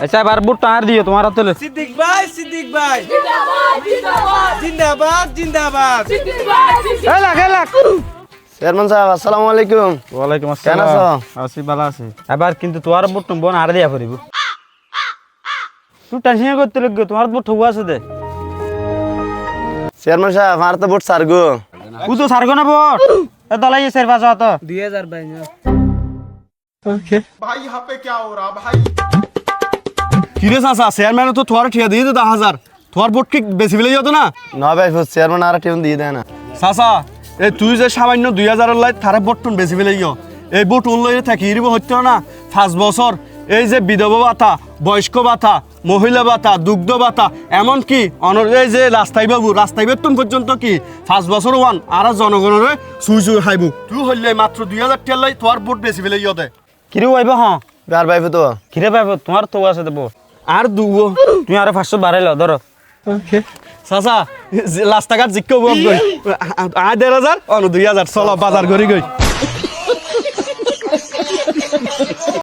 আচ্ছা এবার বুট টায়ার দিও তোমার হাতে লে সিদ্দিক ভাই জিন্দাবাদ জিন্দাবাদ এই লাগ চেয়ারম্যান সাহেব আসসালামু আলাইকুম। ওয়ালাইকুম কেন আসসালাম আছো? আছি ভালো আছি এবার কিন্তু তোমার বুট বোন আর দিয়া পড়িব তুই টেনশন করতে লাগবে তোমার বুট ঠুকু আছে দে চেয়ারম্যান সাহেব আমার তো ভোট সারগো। ও তো সারগো না বুট এ দলাই সের পাঁচ হাত 2022 কিরে চাচা চেয়ারম্যান তো তোমার ঠিয়া দিয়ে দে 10,000 তোমার ভোট কি বেশি বেলে যেত না না ভাই চেয়ারম্যান আর টিউন দিয়ে দেয় না। চাচা এই তুই যে সামান্য 2,000 লাই তারা ভোটটুন বেশি বেলে গিয়ে এই ভোট উন্নয়নে থাকি হিরিব হইতো না 5 বছর এই যে বিধবা ভাতা বয়স্ক ভাতা মহিলা ভাতা দুগ্ধ ভাতা এমনকি এই যে রাস্তাই বাবু রাস্তাই বেতন পর্যন্ত কি 5 বছর ওয়ান আর জনগণের সুই সুই খাইব তুই হইলে মাত্র 2,000 টাকা লাই তোমার ভোট বেশি বেলে গিয়ে দে কিরে আইব হ্যাঁ আর ভাই তো কিরে পাইব তোমার তো আছে দেবো আর দুগো তুমি আরো 500 বাড়াইলো ধরো চাচা রাস্তাঘাট জিজ্ঞাসা আ 1,500 2,000 চলো বাজার করি গই